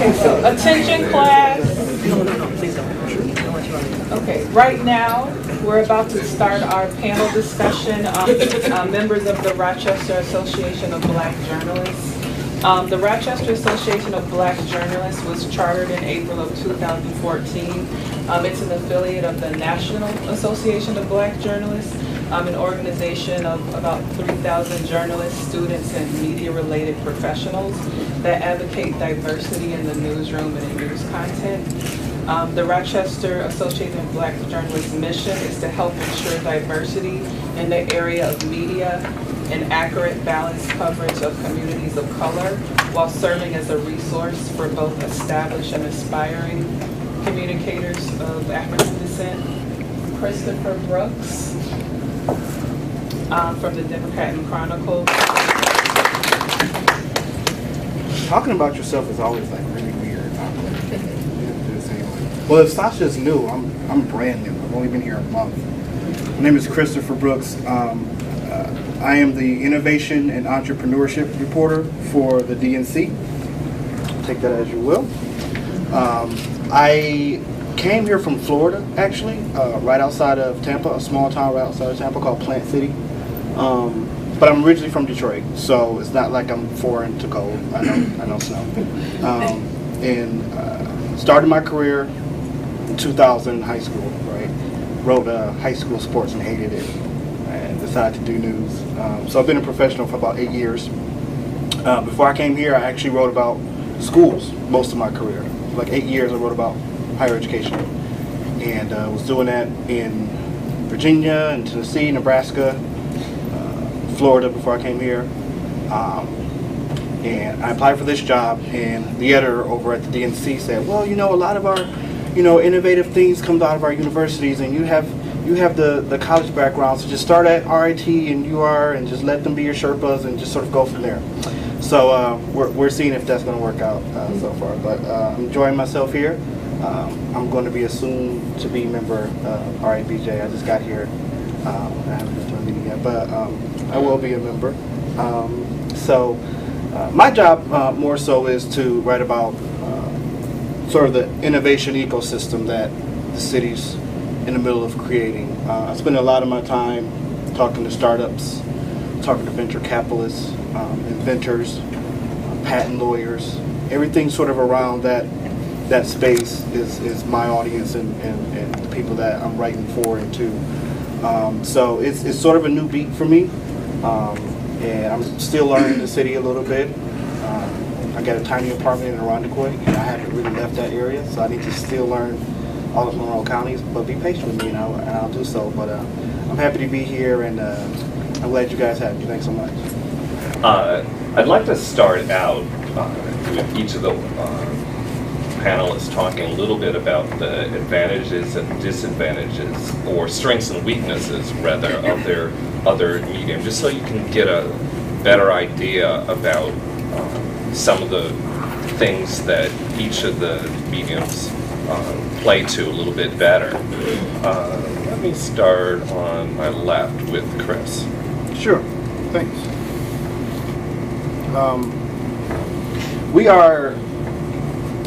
Okay, so attention class. Okay, right now, we're about to start our panel discussion. Members of the Rochester Association of Black Journalists. The Rochester Association of Black Journalists was chartered in April of 2014. It's an affiliate of the National Association of Black Journalists, an organization of about 3,000 journalists, students, and media-related professionals that advocate diversity in the newsroom and in news content. The Rochester Association of Black Journalists' mission is to help ensure diversity in the area of media and accurate, balanced coverage of communities of color while serving as a resource for both established and aspiring communicators of African descent. Khristopher Brooks from the Democrat and Chronicle. Talking about yourself is always like really weird. Well, if Sasha's new, I'm brand new. I've only been here a month. My name is Khristopher Brooks. I am the Innovation and Entrepreneurship Reporter for the DNC. Take that as you will. I came here from Florida, actually, right outside of Tampa, a small town right outside of Tampa called Plant City. But I'm originally from Detroit, so it's not like I'm foreign to cold. I know snow. And started my career in 2000 in high school, right? Wrote high school sports and hated it, and decided to do news. So I've been a professional for about 8 years. Before I came here, I actually wrote about schools most of my career. Like 8 years I wrote about higher education. And was doing that in Virginia and Tennessee, Nebraska, Florida before I came here. And I applied for this job, and the editor over at the DNC said, well, you know, a lot of our, innovative things come out of our universities, and you have the college background, so just start at RIT and UR and just let them be your Sherpas and just sort of go from there. So we're seeing if that's going to work out so far, but I'm enjoying myself here. I'm going to be a soon-to-be member of RIBJ. I just got here. I haven't been to a meeting yet, but I will be a member. My job more so is to write about sort of the innovation ecosystem that the city's in the middle of creating. I spend a lot of my time talking to startups, talking to venture capitalists, inventors, patent lawyers. Everything sort of around that space is my audience and the people that I'm writing for and to. So it's sort of a new beat for me, and I'm still learning the city a little bit. I got a tiny apartment in Irondequoit, and I haven't really left that area, so I need to still learn all of Monroe counties, but be patient with me, and I'll do so. But I'm happy to be here, and I'm glad you guys have me. Thanks so much. I'd like to start out with each of the panelists talking a little bit about the advantages and disadvantages, or strengths and weaknesses, rather, of their other medium, just so you can get a better idea about some of the things that each of the mediums play to a little bit better. Let me start on my left with Chris. Sure, thanks. We are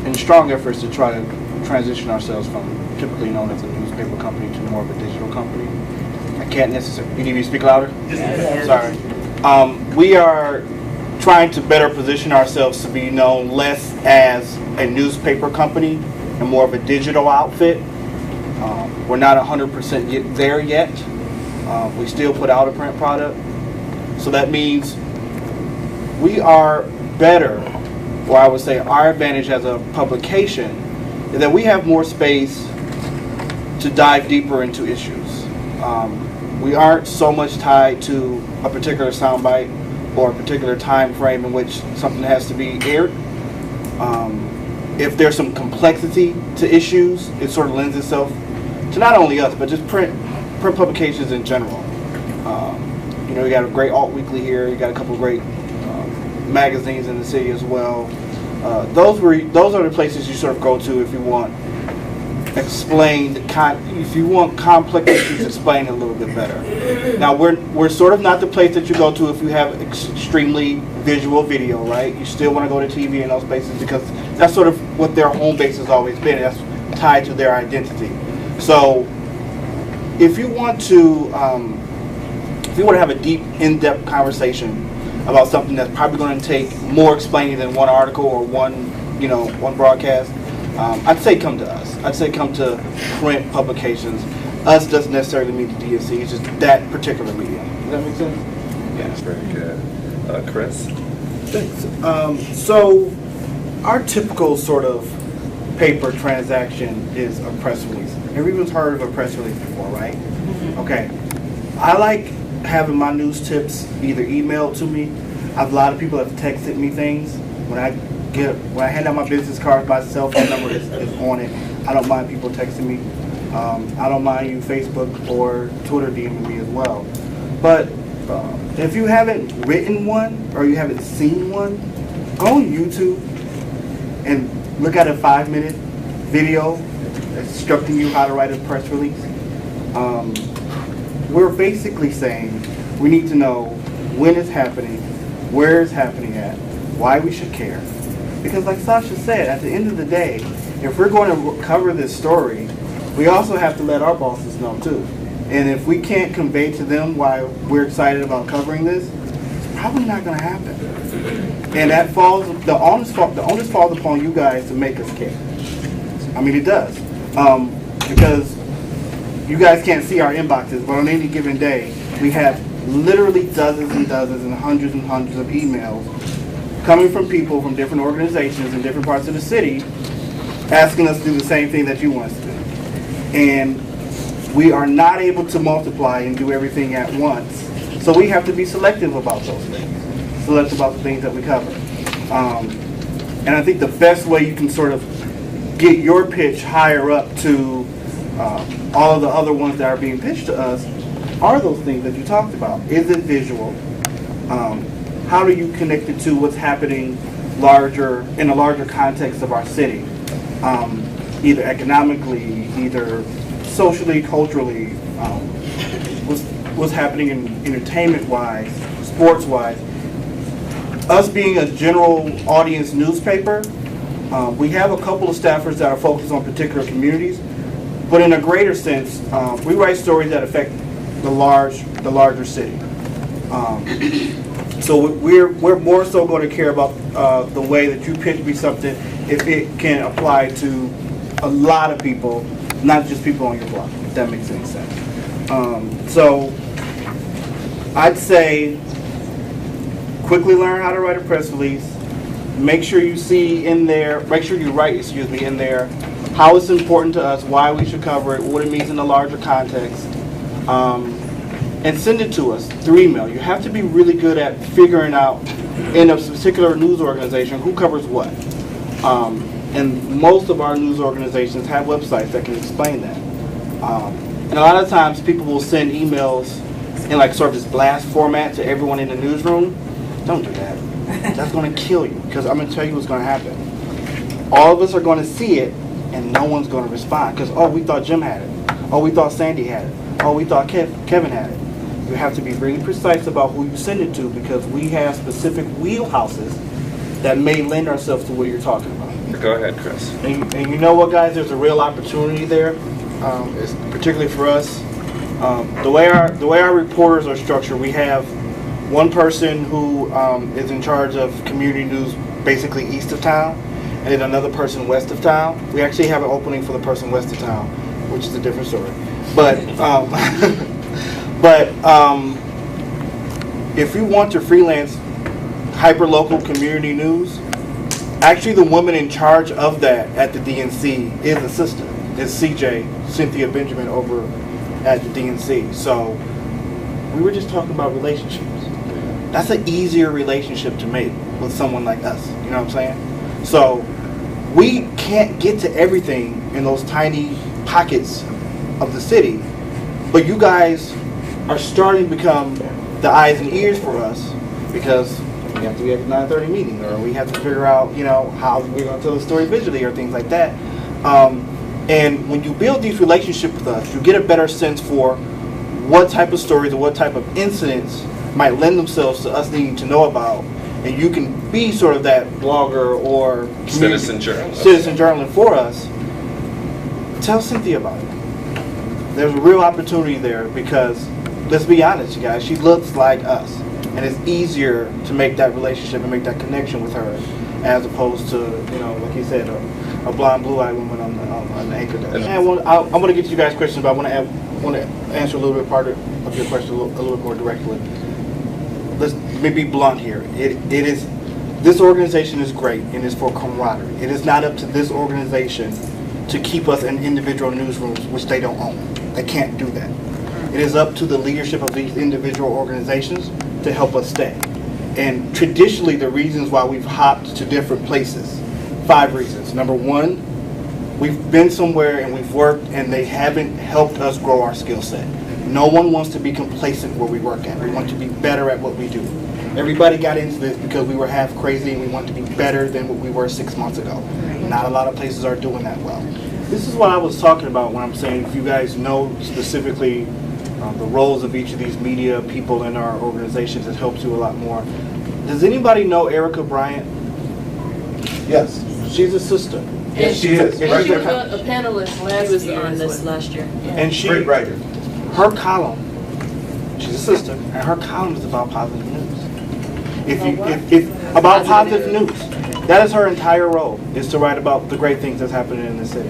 in strong efforts to try to transition ourselves from typically known as a newspaper company to more of a digital company. I can't necessarily, you need me to speak louder? Yes. Sorry. We are trying to better position ourselves to be known less as a newspaper company and more of a digital outfit. We're not 100% there yet. We still put out a print product. So that means we are better, or I would say our advantage as a publication is that we have more space to dive deeper into issues. We aren't so much tied to a particular soundbite or a particular time frame in which something has to be aired. If there's some complexity to issues, it sort of lends itself to not only us, but just print publications in general. You got a great alt weekly here. You got a couple of great magazines in the city as well. Those are the places you sort of go to if you want explain if you want complex issues, explain it a little bit better. Now we're sort of not the place that you go to if you have extremely visual video, right? You still want to go to TV in those places because that's sort of what their home base has always been. That's tied to their identity. So if you want to have a deep, in-depth conversation about something that's probably going to take more explaining than one article or one broadcast, I'd say come to us. I'd say come to print publications. Us doesn't necessarily mean the DSC, it's just that particular medium. Does that make sense? Yeah, that's very good. Chris? Thanks. So our typical sort of paper transaction is a press release. Everyone's heard of a press release before, right? Okay. I like having my news tips either emailed to me. A lot of people have texted me things. When I hand out my business cards, my cell phone number is on it. I don't mind people texting me. I don't mind you Facebook or Twitter DMing me as well. But if you haven't written one or you haven't seen one, go on YouTube and look at a 5-minute video instructing you how to write a press release. We're basically saying we need to know when it's happening, where it's happening at, why we should care. Because like Sasha said, at the end of the day, if we're going to cover this story, we also have to let our bosses know too. And if we can't convey to them why we're excited about covering this, it's probably not going to happen. And that the onus falls upon you guys to make us care. I mean, it does. Because you guys can't see our inboxes, but on any given day, we have literally dozens and dozens and hundreds of emails coming from people from different organizations in different parts of the city asking us to do the same thing that you want us to do. And we are not able to multiply and do everything at once. So we have to be selective about those things. Selective about the things that we cover. And I think the best way you can sort of get your pitch higher up to all of the other ones that are being pitched to us are those things that you talked about. Is it visual? How do you connect it to what's happening in a larger context of our city? Either economically, either socially, culturally, what's happening in entertainment-wise, sports-wise. Us being a general audience newspaper, we have a couple of staffers that are focused on particular communities, but in a greater sense, we write stories that affect the larger city. So we're more so going to care about the way that you pitch me something if it can apply to a lot of people, not just people on your block, if that makes any sense. So I'd say quickly learn how to write a press release. Make sure you write in there how it's important to us, why we should cover it, what it means in a larger context. And send it to us through email. You have to be really good at figuring out in a particular news organization who covers what. And most of our news organizations have websites that can explain that. And a lot of times people will send emails in like sort of this blast format to everyone in the newsroom. Don't do that. That's going to kill you, because I'm going to tell you what's going to happen. All of us are going to see it and no one's going to respond because, oh, we thought Jim had it. Oh, we thought Sandy had it. Oh, we thought Kevin had it. You have to be really precise about who you send it to, because we have specific wheelhouses that may lend ourselves to what you're talking about. Go ahead, Chris. And you know what, guys? There's a real opportunity there, particularly for us. The way our reporters are structured, we have one person who is in charge of community news, basically east of town, and then another person west of town. We actually have an opening for the person west of town, which is a different story. But if you want to freelance hyper-local community news, actually the woman in charge of that at the DNC is a sister. It's CJ, Cynthia Benjamin, over at the DNC. So we were just talking about relationships. That's an easier relationship to make with someone like us. You know what I'm saying? So we can't get to everything in those tiny pockets of the city, but you guys are starting to become the eyes and ears for us, because we have to be at the 9:30 meeting, or we have to figure out, how we're going to tell the story visually, or things like that. And when you build these relationships with us, you get a better sense for what type of stories or what type of incidents might lend themselves to us needing to know about. And you can be sort of that blogger or Citizen journalist. citizen journalist for us. Tell Cynthia about it. There's a real opportunity there because, let's be honest, you guys, she looks like us. And it's easier to make that relationship and make that connection with her as opposed to, you know, like you said, a blonde, blue-eyed woman on the anchor desk. And I'm going to get to you guys' questions, but I want to answer a little bit part of your question a little bit more directly. Let me be blunt here. It is, this organization is great and it's for camaraderie. It is not up to this organization to keep us in individual newsrooms, which they don't own. They can't do that. It is up to the leadership of these individual organizations to help us stay. And traditionally, the reasons why we've hopped to different places, 5 reasons. Number 1, we've been somewhere and we've worked and they haven't helped us grow our skill set. No one wants to be complacent where we work at. We want to be better at what we do. Everybody got into this because we were half crazy and we want to be better than what we were 6 months ago. Not a lot of places are doing that well. This is what I was talking about when I'm saying if you guys know specifically the roles of each of these media people in our organizations, it helps you a lot more. Does anybody know Erica Bryant? Yes. She's a sister. Yes, she is. And Right she was there. a panelist last was year. on this last year. And she, Great writer. her column, she's a sister, and her column is about positive news. If about positive news. That is her entire role, is to write about the great things that's happening in the city.